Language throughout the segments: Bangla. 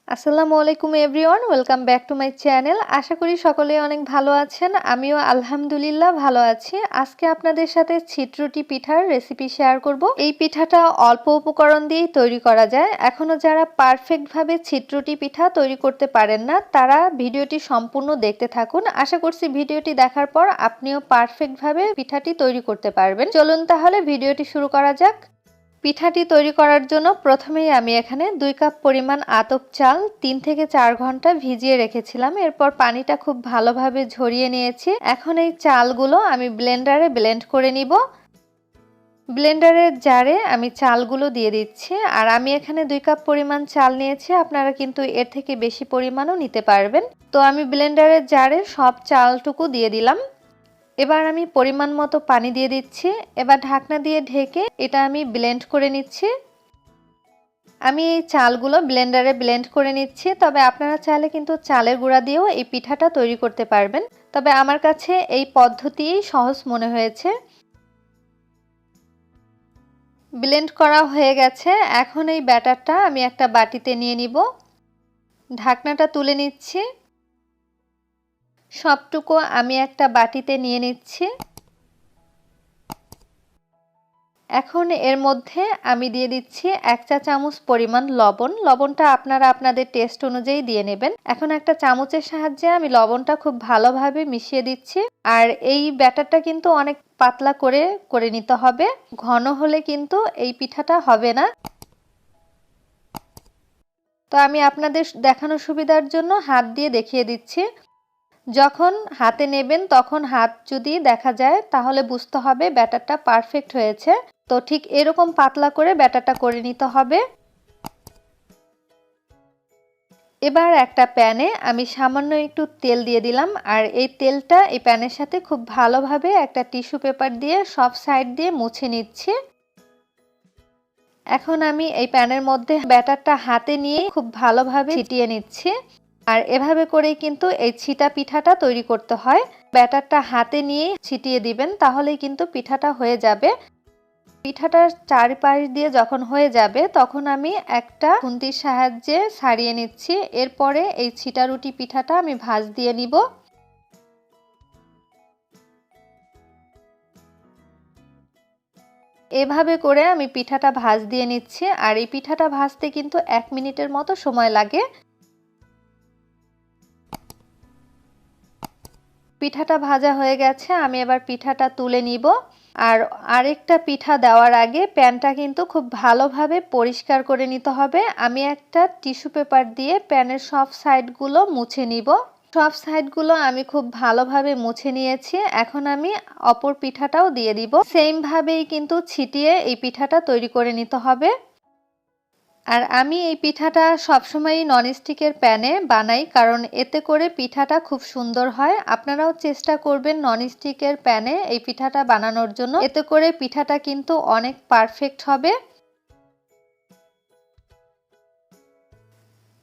আসসালামু আলাইকুম everyone, welcome back to my channel. আশা করি সকলেই অনেক ভালো আছেন। আমিও আলহামদুলিল্লাহ ভালো আছি। আজকে আপনাদের সাথে চিট রুটি পিঠার রেসিপি শেয়ার করব। এই পিঠাটা অল্প উপকরণ দিয়েই তৈরি করা যায়। এখনো যারা পারফেক্টভাবে চিট রুটি পিঠা তৈরি করতে পারেন না, তারা ভিডিওটি সম্পূর্ণ দেখতে থাকুন। আশা করছি ভিডিওটি দেখার পর আপনিও পারফেক্টভাবে পিঠাটি তৈরি করতে পারবেন। চলুন তাহলে ভিডিওটি শুরু করা যাক। পিঠাটি তৈরি করার জন্য প্রথমেই আমি এখানে 2 কাপ পরিমাণ আতপ চাল 3 থেকে 4 ঘন্টা ভিজিয়ে রেখেছিলাম। এরপর পানিটা খুব ভালোভাবে ঝরিয়ে নিয়েছি। এখন এই চালগুলো আমি ব্লেন্ডারে ব্লেন্ড করে নিব। ব্লেন্ডারের জারে আমি চালগুলো দিয়ে দিচ্ছি। আর আমি এখানে 2 কাপ পরিমাণ চাল নিয়েছি, আপনারা কিন্তু এর থেকে বেশি পরিমাণও নিতে পারবেন। তো আমি ব্লেন্ডারের জারে সব চালটুকু দিয়ে দিলাম। এবার আমি পরিমাণ মতো পানি দিয়ে দিচ্ছি। এবার ঢাকনা দিয়ে ঢেকে এটা আমি ব্লেন্ড করে নিচ্ছি। আমি এই চালগুলো ব্লেন্ডারে ব্লেন্ড করে নিচ্ছি। তবে আপনারা চাইলে কিন্তু চালের গুঁড়া দিয়েও এই পিঠাটা তৈরি করতে পারবেন। তবে আমার কাছে এই পদ্ধতিই সহজ মনে হয়েছে। ব্লেন্ড করা হয়ে গেছে। এখন এই ব্যাটারটা আমি একটা বাটিতে নিয়ে নিব। ঢাকনাটা তুলে নিচ্ছি। সবটুকু আমি একটা বাটিতে নিয়ে নিচ্ছি। এখন এর মধ্যে আমি দিয়ে দিচ্ছি 1 চা চামচ পরিমাণ লবণ। লবণটা আপনারা আপনাদের টেস্ট অনুযায়ী দিয়ে নেবেন। এখন একটা চামচের সাহায্যে আমি লবণটা খুব ভালোভাবে মিশিয়ে দিচ্ছি। আর এই ব্যাটারটা কিন্তু অনেক পাতলা করে নিতে হবে। ঘন হলে কিন্তু এই পিঠাটা হবে না। তো আমি আপনাদের দেখানোর সুবিধার জন্য হাত দিয়ে দেখিয়ে দিচ্ছি। যখন হাতে নেবেন তখন হাত যদি দেখা যায় তাহলে বুঝতে হবে ব্যাটারটা পারফেক্ট হয়েছে। তো ঠিক এরকম পাতলা করে ব্যাটারটা করে নিতে হবে। এবার একটা প্যানে আমি সামান্য একটু তেল দিয়ে দিলাম। আর এই তেলটা এই প্যানের সাথে খুব ভালোভাবে একটা টিস্যু পেপার দিয়ে সব সাইড দিয়ে মুছে নিচ্ছি। এখন আমি এই প্যানের মধ্যে ব্যাটারটা হাতে নিয়ে খুব ভালোভাবে ছিটিয়ে নিচ্ছি। আর এভাবে করেই কিন্তু এই ছিটা পিঠাটা তৈরি করতে হয়। ব্যাটারটা হাতে নিয়ে ছিটিয়ে দিবেন, তাহলেই কিন্তু পিঠাটা হয়ে যাবে। পিঠাটার চারপাশ দিয়ে যখন হয়ে যাবে তখন আমি একটা খুন্তির সাহায্যে ছাড়িয়ে নিচ্ছি। এরপরে এই ছিটা রুটি পিঠাটা আমি ভাঁজ দিয়ে নিব। এভাবে করে আমি পিঠাটা ভাঁজ দিয়ে নিচ্ছি। আর এই পিঠাটা ভাজতে কিন্তু 1 মিনিটের মতো সময় লাগে। পিঠাটা ভাজা হয়ে গেছে, আমি এবার পিঠাটা তুলে নিব। আর আরেকটা পিঠা দেওয়ার আগে প্যানটা কিন্তু খুব ভালোভাবে পরিষ্কার করে নিতে হবে। আমি একটা টিস্যু পেপার দিয়ে প্যানের সব সাইডগুলো মুছে নিব। সব সাইডগুলো আমি খুব ভালোভাবে মুছে নিয়েছি। এখন আমি অপর পিঠাটাও দিয়ে দিব। সেম ভাবেই কিন্তু ছিটিয়ে এই পিঠাটা তৈরি করে নিতে হবে। আর আমি এই পিঠাটা সবসময়ই ননস্টিকের প্যানে বানাই, কারণ এতে করে পিঠাটা খুব সুন্দর হয়। আপনারাও চেষ্টা করবেন ননস্টিকের প্যানে এই পিঠাটা বানানোর জন্য। এতে করে পিঠাটা কিন্তু অনেক পারফেক্ট হবে।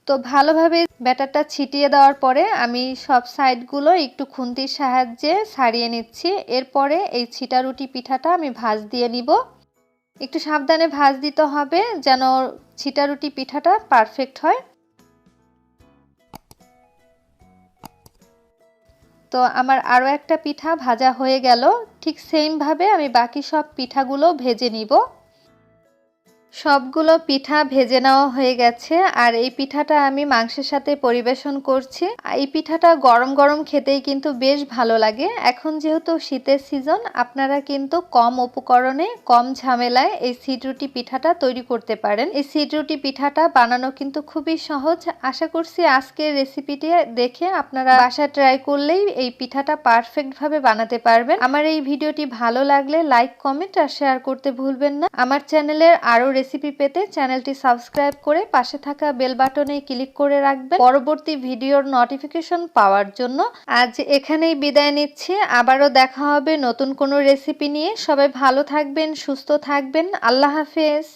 তো ভালোভাবে ব্যাটারটা ছিটিয়ে দেওয়ার পরে আমি সব সাইডগুলো একটু খুন্তির সাহায্যে ছাড়িয়ে নিচ্ছি। এরপরে এই ছিটা রুটি পিঠাটা আমি ভাঁজ দিয়ে নিব। একটু সাবধানে ভাঁজ দিতে হবে যেন ছিটা রুটি পিঠাটা পারফেক্ট হয়। তো আমার আরও একটা পিঠা ভাজা হয়ে গেল। ঠিক সেম ভাবে আমি বাকি সব পিঠাগুলো ভেজে নিব। সবগুলো পিঠা ভেজে নেওয়া হয়ে গেছে। আর এই পিঠাটা আমি মাংসের সাথে পরিবেশন করছি। এই পিঠাটা গরম গরম খেতেই কিন্তু বেশ ভালো লাগে। এখন যেহেতু শীতের সিজন, আপনারা কিন্তু কম উপকরণে কম ঝামেলায় এই চিট রুটি পিঠাটা তৈরি করতে পারেন। এই চিট রুটি পিঠাটা বানানো কিন্তু খুবই সহজ। আশা করছি আজকের রেসিপিটি দেখে আপনারা বাসায় ট্রাই করলেই এই পিঠাটা পারফেক্ট ভাবে বানাতে পারবেন। আমার এই ভিডিওটি ভালো লাগলে লাইক, কমেন্ট আর শেয়ার করতে ভুলবেন না। আমার চ্যানেলের আরো রেসিপি পেতে চ্যানেলটি সাবস্ক্রাইব করে পাশে থাকা বেল বাটনে ক্লিক করে রাখবেন পরবর্তী ভিডিওর নোটিফিকেশন পাওয়ার জন্য। আজ এখানেই বিদায় নিচ্ছি। আবারও দেখা হবে নতুন কোনো রেসিপি নিয়ে। সবাই ভালো থাকবেন, সুস্থ থাকবেন। আল্লাহ হাফেজ।